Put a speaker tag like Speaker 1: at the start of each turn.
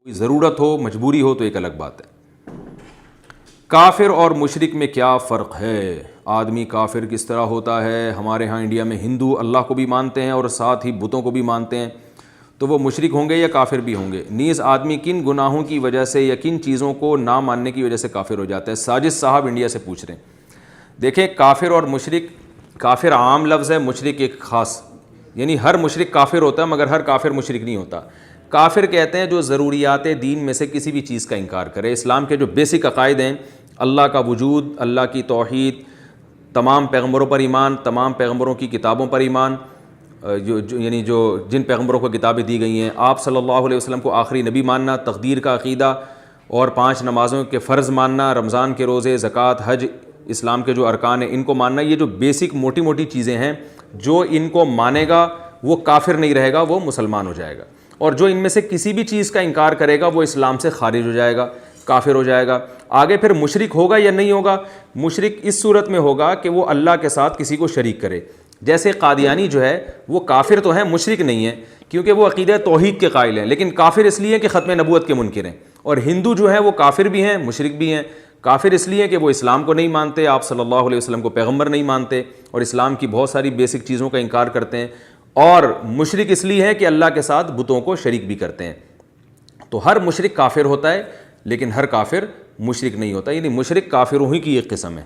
Speaker 1: کوئی ضرورت ہو، مجبوری ہو تو ایک الگ بات ہے۔ کافر اور مشرک میں کیا فرق ہے؟ آدمی کافر کس طرح ہوتا ہے؟ ہمارے ہاں انڈیا میں ہندو اللہ کو بھی مانتے ہیں اور ساتھ ہی بتوں کو بھی مانتے ہیں، تو وہ مشرک ہوں گے یا کافر بھی ہوں گے؟ نیز آدمی کن گناہوں کی وجہ سے یا کن چیزوں کو نہ ماننے کی وجہ سے کافر ہو جاتا ہے؟ ساجد صاحب انڈیا سے پوچھ رہے ہیں۔ دیکھیں، کافر اور مشرک، کافر عام لفظ ہے، مشرک ایک خاص، یعنی ہر مشرک کافر ہوتا ہے مگر ہر کافر مشرک نہیں ہوتا۔ کافر کہتے ہیں جو ضروریات دین میں سے کسی بھی چیز کا انکار کرے۔ اسلام کے جو بیسک عقائد ہیں، اللہ کا وجود، اللہ کی توحید، تمام پیغمبروں پر ایمان، تمام پیغمبروں کی کتابوں پر ایمان، یعنی جو جن پیغمبروں کو کتابیں دی گئی ہیں، آپ صلی اللہ علیہ وسلم کو آخری نبی ماننا، تقدیر کا عقیدہ، اور 5 نمازوں کے فرض ماننا، رمضان کے روزے، زکوٰۃ، حج، اسلام کے جو ارکان ہیں ان کو ماننا، یہ جو بیسک موٹی موٹی چیزیں ہیں، جو ان کو مانے گا وہ کافر نہیں رہے گا، وہ مسلمان ہو جائے گا، اور جو ان میں سے کسی بھی چیز کا انکار کرے گا وہ اسلام سے خارج ہو جائے گا، کافر ہو جائے گا۔ آگے پھر مشرک ہوگا یا نہیں ہوگا؟ مشرک اس صورت میں ہوگا کہ وہ اللہ کے ساتھ کسی کو شریک کرے۔ جیسے قادیانی جو ہے وہ کافر تو ہیں، مشرک نہیں ہے، کیونکہ وہ عقیدہ توحید کے قائل ہیں، لیکن کافر اس لیے کہ ختم نبوت کے منکر ہیں۔ اور ہندو جو ہیں وہ کافر بھی ہیں، مشرک بھی ہیں۔ کافر اس لیے کہ وہ اسلام کو نہیں مانتے، آپ صلی اللہ علیہ وسلم کو پیغمبر نہیں مانتے، اور اسلام کی بہت ساری بیسک چیزوں کا انکار کرتے ہیں۔ اور مشرک اس لیے ہے کہ اللہ کے ساتھ بتوں کو شریک بھی کرتے ہیں۔ تو ہر مشرک کافر ہوتا ہے، لیکن ہر کافر مشرک نہیں ہوتا، یعنی مشرک کافروں ہی کی ایک قسم ہے۔